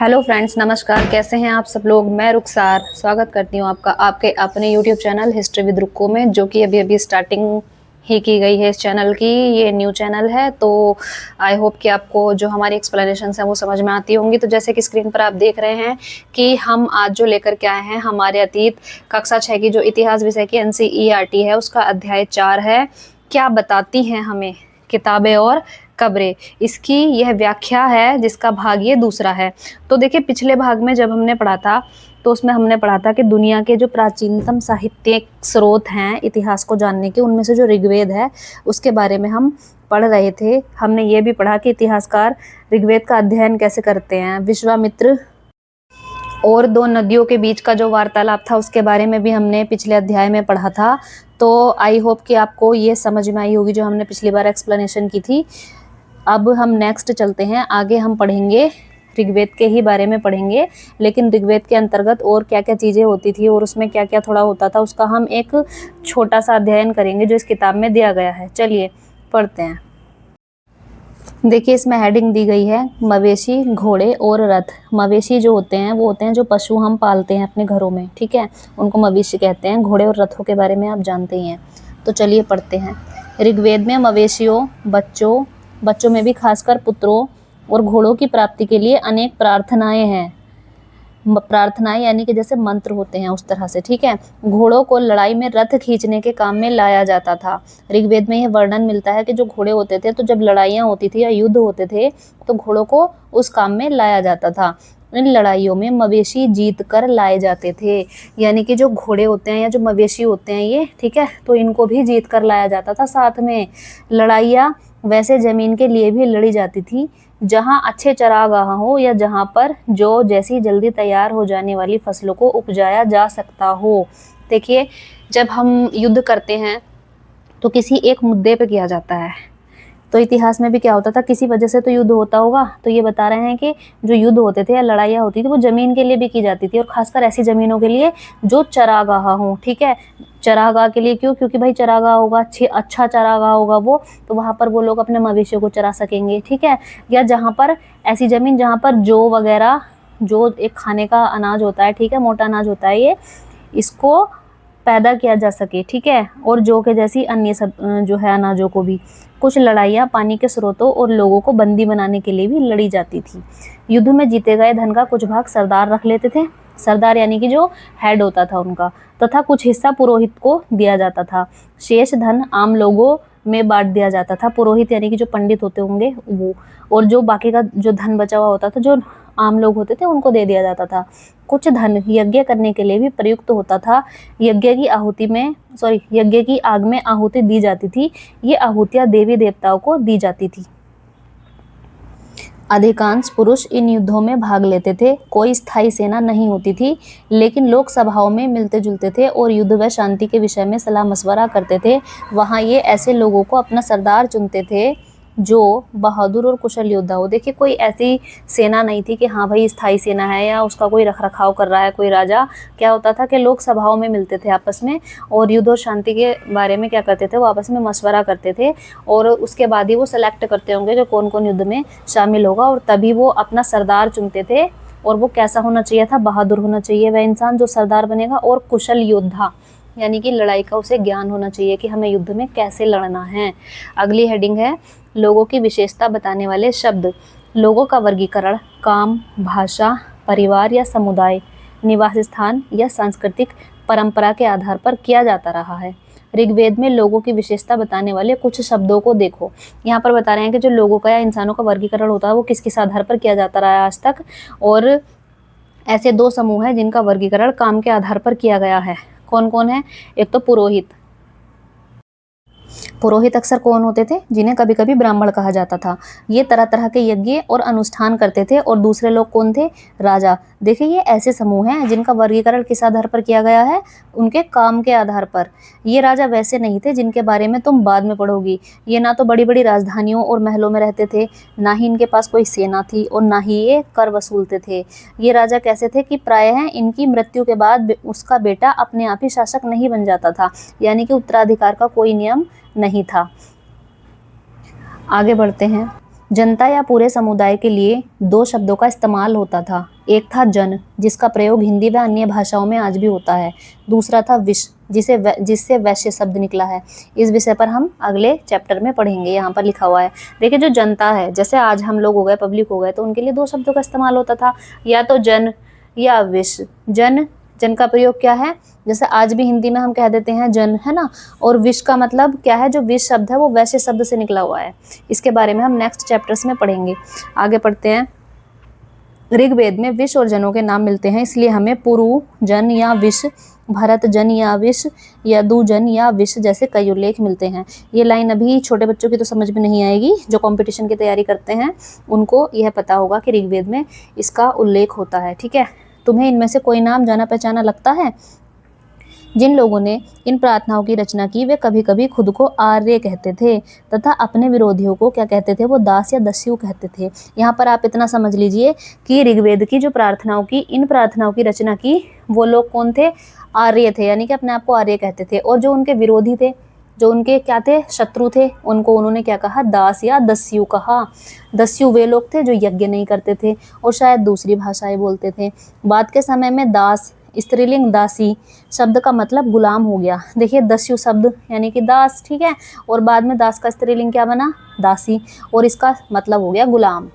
Hello friends, नमस्कार। कैसे हैं आप सब लोग। मैं रुखसार स्वागत करती हूँ आपका आपके अपने YouTube channel history with Rukko में, जो कि अभी अभी स्टार्टिंग ही की गई है इस चैनल की। ये न्यू चैनल है, तो आई होप कि आपको जो हमारी एक्सप्लेनेशंस हैं वो समझ में आती होंगी। तो जैसे कि स्क्रीन पर आप देख रहे हैं कि हम आज जो लेकर के आए हैं हमारे अतीत कक्षा 6 की जो इतिहास विषय की NCERT है, उसका अध्याय 4 है। क्या बताती हैं हमें किताबें और कब्रें, इसकी यह व्याख्या है, जिसका भाग ये दूसरा है। तो देखिए, पिछले भाग में जब हमने पढ़ा था तो उसमें हमने पढ़ा था कि दुनिया के जो प्राचीनतम साहित्यिक स्रोत हैं इतिहास को जानने के, उनमें से जो ऋग्वेद है उसके बारे में हम पढ़ रहे थे। हमने ये भी पढ़ा कि इतिहासकार ऋग्वेद का अध्ययन कैसे करते हैं। विश्वामित्र और दो नदियों के बीच का जो वार्तालाप था उसके बारे में भी हमने पिछले अध्याय में पढ़ा था। तो आई होप कि आपको ये समझ में आई होगी जो हमने पिछली बार एक्सप्लेनेशन की थी। अब हम नेक्स्ट चलते हैं, आगे हम पढ़ेंगे ऋग्वेद के ही बारे में पढ़ेंगे, लेकिन ऋग्वेद के अंतर्गत और क्या क्या चीज़ें होती थी और उसमें क्या क्या थोड़ा होता था उसका हम एक छोटा सा अध्ययन करेंगे जो इस किताब में दिया गया है। चलिए पढ़ते हैं। देखिए, इसमें हेडिंग दी गई है मवेशी, घोड़े और रथ। मवेशी जो होते हैं वो होते हैं जो पशु हम पालते हैं अपने घरों में, ठीक है, उनको मवेशी कहते हैं। घोड़े और रथों के बारे में आप जानते ही हैं। तो चलिए पढ़ते हैं। ऋग्वेद में मवेशियों, बच्चों में भी खासकर पुत्रों और घोड़ों की प्राप्ति के लिए अनेक प्रार्थनाएं हैं। प्रार्थनाएं यानी कि जैसे मंत्र होते हैं उस तरह से, ठीक है। घोड़ों को लड़ाई में रथ खींचने के काम में लाया जाता था। ऋग्वेद में यह वर्णन मिलता है कि जो घोड़े होते थे, तो जब लड़ाइयाँ होती थी या युद्ध होते थे तो घोड़ों को उस काम में लाया जाता था। इन लड़ाइयों में मवेशी जीत कर लाए जाते थे, यानी कि जो घोड़े होते हैं या जो मवेशी होते हैं ये, ठीक है, तो इनको भी जीत कर लाया जाता था। साथ में लड़ाइयाँ वैसे जमीन के लिए भी लड़ी जाती थी जहाँ अच्छे चरागाह हो या जहाँ पर जो जैसी जल्दी तैयार हो जाने वाली फसलों को उपजाया जा सकता हो। देखिए, जब हम युद्ध करते हैं तो किसी एक मुद्दे पे किया जाता है। तो इतिहास में भी क्या होता था, किसी वजह से तो युद्ध होता होगा। तो ये बता रहे हैं कि जो युद्ध होते थे या लड़ाइयाँ होती थी वो ज़मीन के लिए भी की जाती थी, और खासकर ऐसी ज़मीनों के लिए जो चरागाह हों, ठीक है। चरागाह के लिए क्यों? क्योंकि भाई चरागाह होगा, अच्छा चरागाह होगा वो, तो वहाँ पर वो लोग अपने मवेशियों को चरा सकेंगे, ठीक है। या जहाँ पर ऐसी ज़मीन जहाँ पर जौ वगैरह, जो एक खाने का अनाज होता है, ठीक है, मोटा अनाज होता है ये, इसको पैदा किया जा सके, ठीक है, और जौ के जैसी अन्य सब जो है अनाजों को भी। कुछ लड़ाइयाँ पानी के स्रोतों और लोगों को बंदी बनाने के लिए भी लड़ी जाती थी। युद्ध में जीते गए धन का कुछ भाग सरदार रख लेते थे, सरदार यानी कि जो हेड होता था उनका, तथा कुछ हिस्सा पुरोहित को दिया जाता था। शेष धन आम लोगों में बांट दिया जाता था। पुरोहित यानी कि जो पंडित होते होंगे वो, और जो बाकी का जो धन बचा हुआ होता था, जो आम लोग होते थे, उनको दे दिया जाता था। कुछ धन यज्ञ करने के लिए भी प्रयुक्त होता था। यज्ञ की आग में आहुति दी जाती थी। ये आहुतियाँ देवी देवताओं को दी जाती थी। अधिकांश पुरुष इन युद्धों में भाग लेते थे। कोई स्थायी सेना नहीं होती थी, लेकिन लोग सभाओं में मिलते जुलते थे और युद्ध व शांति के विषय में सलाह मशवरा करते थे। वहाँ ये ऐसे लोगों को अपना सरदार चुनते थे जो बहादुर और कुशल योद्धा हो। देखिए, कोई ऐसी सेना नहीं थी कि हाँ भाई स्थायी सेना है या उसका कोई रख रखाव कर रहा है कोई राजा। क्या होता था कि लोग सभाओं में मिलते थे आपस में, और युद्ध और शांति के बारे में क्या करते थे, वो आपस में मशवरा करते थे, और उसके बाद ही वो सेलेक्ट करते होंगे कि कौन कौन युद्ध में शामिल होगा, और तभी वो अपना सरदार चुनते थे। और वो कैसा होना चाहिए था? बहादुर होना चाहिए वह इंसान जो सरदार बनेगा, और कुशल योद्धा यानी कि लड़ाई का उसे ज्ञान होना चाहिए कि हमें युद्ध में कैसे लड़ना है। अगली हेडिंग है लोगों की विशेषता बताने वाले शब्द। लोगों का वर्गीकरण काम, भाषा, परिवार या समुदाय, निवास स्थान या सांस्कृतिक परंपरा के आधार पर किया जाता रहा है। ऋग्वेद में लोगों की विशेषता बताने वाले कुछ शब्दों को देखो। यहाँ पर बता रहे हैं कि जो लोगों का या इंसानों का वर्गीकरण होता है वो किस किस आधार पर किया जाता रहा है आज तक, और ऐसे दो समूह हैं जिनका वर्गीकरण काम के आधार पर किया गया है। कौन कौन है? एक तो पुरोहित। पुरोहित अक्सर कौन होते थे? जिन्हें कभी कभी ब्राह्मण कहा जाता था। ये तरह तरह के यज्ञ और अनुष्ठान करते थे। और दूसरे लोग कौन थे? राजा। देखिए, ये ऐसे समूह हैं जिनका वर्गीकरण किस आधार पर किया गया है? उनके काम के आधार पर। ये राजा वैसे नहीं थे जिनके बारे में तुम बाद में पढ़ोगी। ये ना तो बड़ी बड़ी राजधानियों और महलों में रहते थे, ना ही इनके पास कोई सेना थी, और ना ही ये कर वसूलते थे। ये राजा कैसे थे कि प्रायः इनकी मृत्यु के बाद उसका बेटा अपने आप ही शासक नहीं बन जाता था, यानी कि उत्तराधिकार का कोई नियम नहीं था। आगे बढ़ते हैं। जनता या पूरे समुदाय के लिए दो शब्दों का इस्तेमाल होता था। एक था जन, जिसका प्रयोग हिंदी व अन्य भाषाओं में आज भी होता है। दूसरा था विश, जिससे वैश्य शब्द निकला है। इस विषय पर हम अगले चैप्टर में पढ़ेंगे। यहाँ पर लिखा हुआ है, देखिए जो जनता है, जैसे आज हम लोग हो गए, पब्लिक हो गए, तो उनके लिए दो शब्दों का इस्तेमाल होता था, या तो जन या विश। जन का प्रयोग क्या है, जैसे आज भी हिंदी में हम कह देते हैं जन, है ना। और विश का मतलब क्या है, जो विश शब्द है वो वैश्य शब्द से निकला हुआ है। इसके बारे में हम नेक्स्ट चैप्टर्स में पढ़ेंगे। आगे पढ़ते हैं। ऋग्वेद में विश और जनों के नाम मिलते हैं, इसलिए हमें पुरु जन या विश, भरत जन या विश, यदु जन या विश जैसे कई उल्लेख मिलते हैं। ये लाइन अभी छोटे बच्चों की तो समझ में नहीं आएगी, जो कंपटीशन की तैयारी करते हैं उनको यह पता होगा कि ऋग्वेद में इसका उल्लेख होता है। ठीक है, तुम्हें इनमें से कोई नाम जाना पहचाना लगता है? जिन लोगों ने इन प्रार्थनाओं की रचना की वे कभी कभी खुद को आर्य कहते थे तथा अपने विरोधियों को क्या कहते थे, वो दास या दस्यु कहते थे। यहाँ पर आप इतना समझ लीजिए कि ऋग्वेद की जो प्रार्थनाओं की, इन प्रार्थनाओं की रचना की वो लोग कौन थे? आर्य थे, यानी कि अपने आप को आर्य कहते थे। और जो उनके विरोधी थे, जो उनके क्या थे, शत्रु थे, उनको उन्होंने क्या कहा? दास या दस्यु कहा। दस्यु वे लोग थे जो यज्ञ नहीं करते थे और शायद दूसरी भाषाएं बोलते थे। बाद के समय में दास, स्त्रीलिंग दासी शब्द का मतलब गुलाम हो गया। देखिए दस्यु शब्द यानी कि दास, ठीक है, और बाद में दास का स्त्रीलिंग क्या बना? दासी, और इसका मतलब हो गया गुलाम।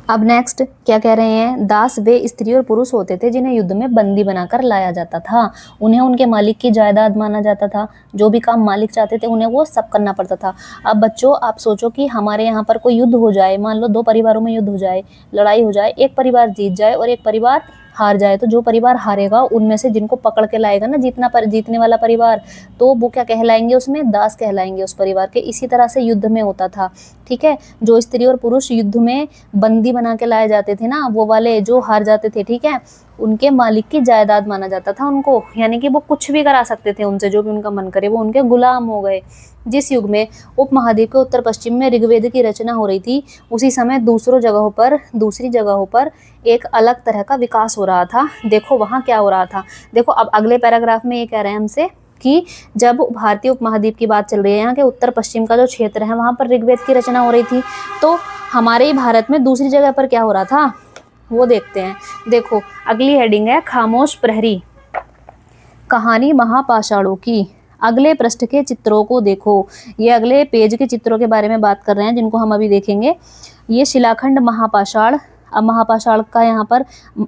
अब नेक्स्ट क्या कह रहे हैं? दास वे स्त्री और पुरुष होते थे जिन्हें युद्ध में बंदी बनाकर लाया जाता था। उन्हें उनके मालिक की जायदाद माना जाता था। जो भी काम मालिक चाहते थे उन्हें वो सब करना पड़ता था। अब बच्चों आप सोचो कि हमारे यहाँ पर कोई युद्ध हो जाए, मान लो दो परिवारों में युद्ध हो जाए, लड़ाई हो जाए, एक परिवार जीत जाए और एक परिवार हार जाए, तो जो परिवार हारेगा उनमें से जिनको पकड़ के लाएगा ना जीतने वाला परिवार, तो वो क्या कहलाएंगे? उसमें दास कहलाएंगे उस परिवार के। इसी तरह से युद्ध में होता था। ठीक है, जो स्त्री और पुरुष युद्ध में बंदी बना के लाए जाते थे ना, वो वाले जो हार जाते थे, ठीक है, उनके मालिक की जायदाद माना जाता था उनको, यानी कि वो कुछ भी करा सकते थे उनसे, जो भी उनका मन करे, वो उनके गुलाम हो गए। जिस युग में उपमहाद्वीप के उत्तर पश्चिम में ऋग्वेद की रचना हो रही थी, उसी समय दूसरी जगहों पर एक अलग तरह का विकास हो रहा था। देखो वहाँ क्या हो रहा था। देखो अब अगले पैराग्राफ में ये कह रहे हैं हमसे कि जब भारतीय उपमहाद्वीप की बात चल रही है, यहाँ के उत्तर पश्चिम का जो क्षेत्र है वहाँ पर ऋग्वेद की रचना हो रही थी, तो हमारे ही भारत में दूसरी जगह पर क्या हो रहा था वो देखते हैं। देखो अगली हेडिंग है खामोश प्रहरी, कहानी महापाषाणों की। अगले पृष्ठ के चित्रों को देखो। ये अगले पेज के चित्रों के बारे में बात कर रहे हैं जिनको हम अभी देखेंगे। ये शिलाखंड महापाषाण। अब महापाषाण का यहाँ पर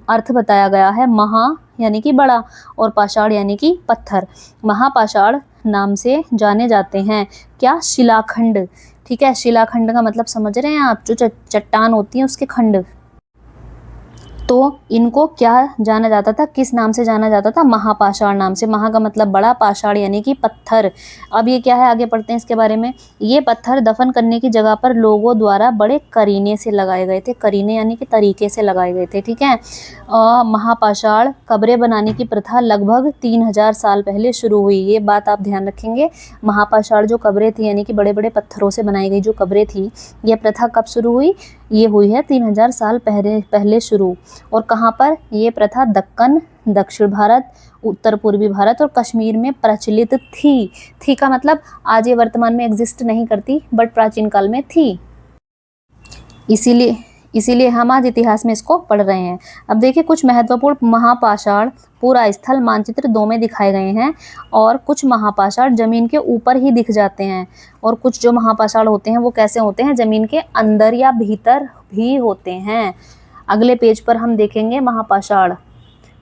अर्थ बताया गया है। महा यानी कि बड़ा और पाषाण यानी कि पत्थर। महापाषाण नाम से जाने जाते हैं क्या? शिलाखंड। ठीक है, शिलाखंड का मतलब समझ रहे हैं आप? जो चट्टान होती है उसके खंड। तो इनको क्या जाना जाता था, किस नाम से जाना जाता था? महापाषाण नाम से। महा का मतलब बड़ा, पाषाण यानी कि पत्थर। अब ये क्या है, आगे पढ़ते हैं इसके बारे में। ये पत्थर दफन करने की जगह पर लोगों द्वारा बड़े करीने से लगाए गए थे। करीने यानी कि तरीके से लगाए गए थे। ठीक है, महापाषाण कब्रें बनाने की प्रथा लगभग 3000 साल पहले शुरू हुई। ये बात आप ध्यान रखेंगे। महापाषाण जो कब्रें थी यानी कि बड़े बड़े पत्थरों से बनाई गई जो कब्रें थी, ये प्रथा कब शुरू हुई? ये हुई है 3000 साल पहले शुरू। और कहाँ पर? ये प्रथा दक्कन, दक्षिण भारत, उत्तर पूर्वी भारत और कश्मीर में प्रचलित थी का मतलब आज ये वर्तमान में एग्जिस्ट नहीं करती, बट प्राचीन काल में थी। इसीलिए हम आज इतिहास में इसको पढ़ रहे हैं। अब देखिए कुछ महत्वपूर्ण महापाषाण पूरा स्थल मानचित्र 2 में दिखाए गए हैं और कुछ महापाषाण जमीन के ऊपर ही दिख जाते हैं और कुछ जो महापाषाण होते हैं वो कैसे होते हैं? जमीन के अंदर या भीतर भी होते हैं। अगले पेज पर हम देखेंगे महापाषाण।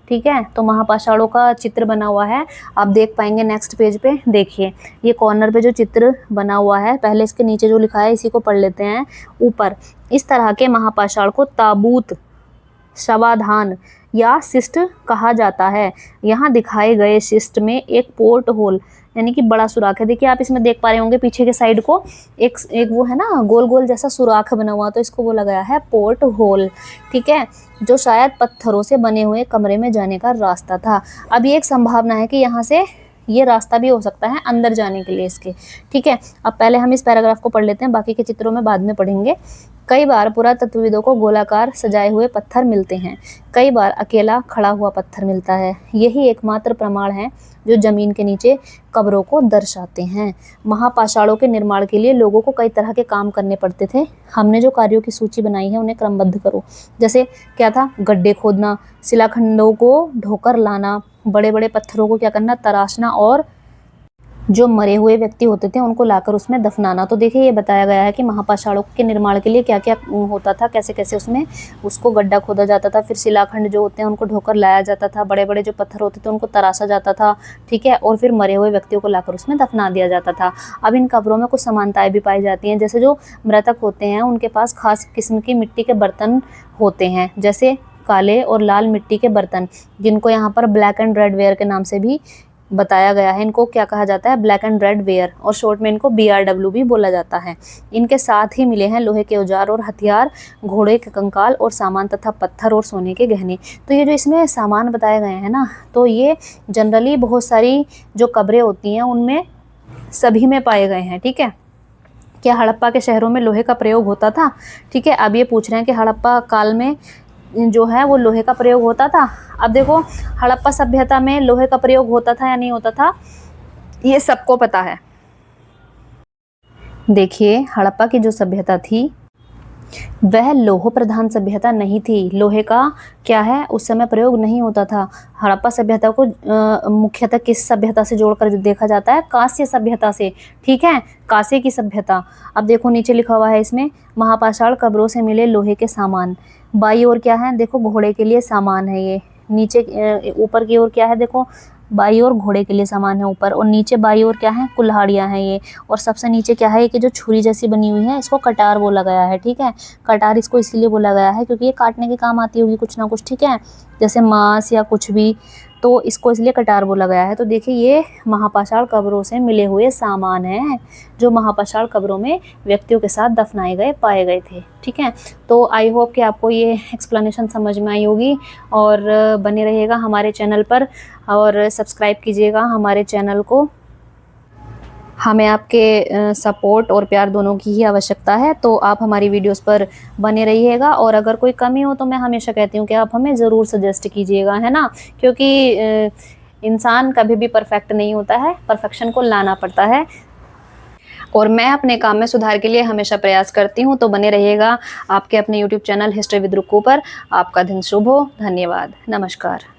ठीक है, तो महापाषाणों का चित्र बना हुआ है, आप देख पाएंगे नेक्स्ट पेज पे। देखिए ये कॉर्नर पे जो चित्र बना हुआ है, पहले इसके नीचे जो लिखा है इसी को पढ़ लेते हैं। ऊपर इस तरह के महापाषाण को ताबूत, शवाधान या शिष्ट कहा जाता है। यहाँ दिखाए गए शिष्ट में एक पोर्ट होल यानी कि बड़ा सुराख है। देखिए आप इसमें देख पा रहे होंगे पीछे के साइड को एक वो है ना गोल गोल जैसा सुराख बना हुआ, तो इसको बोला गया है पोर्ट होल। ठीक है, जो शायद पत्थरों से बने हुए कमरे में जाने का रास्ता था। अब ये एक संभावना है कि यहाँ से ये रास्ता भी हो सकता है अंदर जाने के लिए इसके। ठीक है, अब पहले हम इस पैराग्राफ को पढ़ लेते हैं, बाकी के चित्रों में बाद में पढ़ेंगे। कई बार पुरातत्वविदों को गोलाकार सजाए हुए पत्थर मिलते हैं, कई बार अकेला खड़ा हुआ पत्थर मिलता है। यही एकमात्र प्रमाण है जो जमीन के नीचे कब्रों को दर्शाते हैं। महापाषाणों के निर्माण के लिए लोगों को कई तरह के काम करने पड़ते थे। हमने जो कार्यों की सूची बनाई है उन्हें क्रमबद्ध करो। जैसे क्या था, गड्ढे खोदना, शिलाखंडों को ढोकर लाना, बड़े बड़े पत्थरों को क्या करना, तराशना, और जो मरे हुए व्यक्ति होते थे उनको लाकर उसमें दफनाना। तो देखिए ये बताया गया है कि महापाषाणों के निर्माण के लिए क्या क्या होता था, कैसे कैसे उसमें उसको गड्ढा खोदा जाता था, फिर शिलाखंड जो होते हैं उनको ढोकर लाया जाता था, बड़े बड़े जो पत्थर होते थे उनको तराशा जाता था, ठीक है, और फिर मरे हुए व्यक्तियों को लाकर उसमें दफना दिया जाता था। अब इन कब्रों में कुछ समानताएं भी पाई जाती हैं, जैसे जो मृतक होते हैं उनके पास खास किस्म की मिट्टी के बर्तन होते हैं, जैसे काले और लाल मिट्टी के बर्तन, जिनको यहाँ पर ब्लैक एंड रेड वेयर के नाम से भी बताया गया है। इनको क्या कहा जाता है, ब्लैक एंड रेड वेयर, और शॉर्ट में इनको BRW भी बोला जाता है। इनके साथ ही मिले हैं लोहे के औजार और हथियार, घोड़े के कंकाल और सामान तथा पत्थर और सोने के गहने। तो ये जो इसमें सामान बताए गए हैं ना, तो ये जनरली बहुत सारी जो कब्रें होती हैं उनमें सभी में पाए गए हैं, ठीक है। क्या हड़प्पा के शहरों में लोहे का प्रयोग होता था, ठीक है। अब ये पूछ रहे हैं कि हड़प्पा काल में जो है वो लोहे का प्रयोग होता था। अब देखो, हड़प्पा सभ्यता में लोहे का प्रयोग होता था या नहीं होता था, ये सबको पता है। देखिए, हड़प्पा की जो सभ्यता थी वह लोह प्रधान सभ्यता नहीं थी। लोहे का क्या है, उस समय प्रयोग नहीं होता था। हड़प्पा सभ्यता को मुख्यतः किस सभ्यता से जोड़कर देखा जाता है, कांस्य सभ्यता से, ठीक है, कांस्य की सभ्यता। अब देखो नीचे लिखा हुआ है इसमें, महापाषाण कब्रों से मिले लोहे के सामान। बाई ओर क्या है, देखो घोड़े के लिए सामान है ये। नीचे ऊपर की ओर क्या है, देखो बाई ओर घोड़े के लिए सामान है ऊपर, और नीचे बाई ओर क्या है, कुल्हाड़ियाँ हैं ये। और सबसे नीचे क्या है कि जो छुरी जैसी बनी हुई है, इसको कटार बोला गया है, ठीक है। कटार इसको इसीलिए बोला गया है क्योंकि ये काटने के काम आती होगी कुछ ना कुछ, ठीक है, जैसे मांस या कुछ भी, तो इसको इसलिए कटार बोला गया है। तो देखिए ये महापाषाण कब्रों से मिले हुए सामान हैं जो महापाषाण कब्रों में व्यक्तियों के साथ दफनाए गए पाए गए थे, ठीक है। तो आई होप कि आपको ये एक्सप्लेनेशन समझ में आई होगी, और बने रहिएगा हमारे चैनल पर और सब्सक्राइब कीजिएगा हमारे चैनल को। हमें आपके सपोर्ट और प्यार दोनों की ही आवश्यकता है, तो आप हमारी वीडियोस पर बने रहिएगा। और अगर कोई कमी हो तो मैं हमेशा कहती हूँ कि आप हमें ज़रूर सजेस्ट कीजिएगा, है ना, क्योंकि इंसान कभी भी परफेक्ट नहीं होता है, परफेक्शन को लाना पड़ता है। और मैं अपने काम में सुधार के लिए हमेशा प्रयास करती हूँ। तो बने रहिएगा आपके अपने YouTube channel history with Rukku पर। आपका दिन शुभ हो। धन्यवाद। नमस्कार।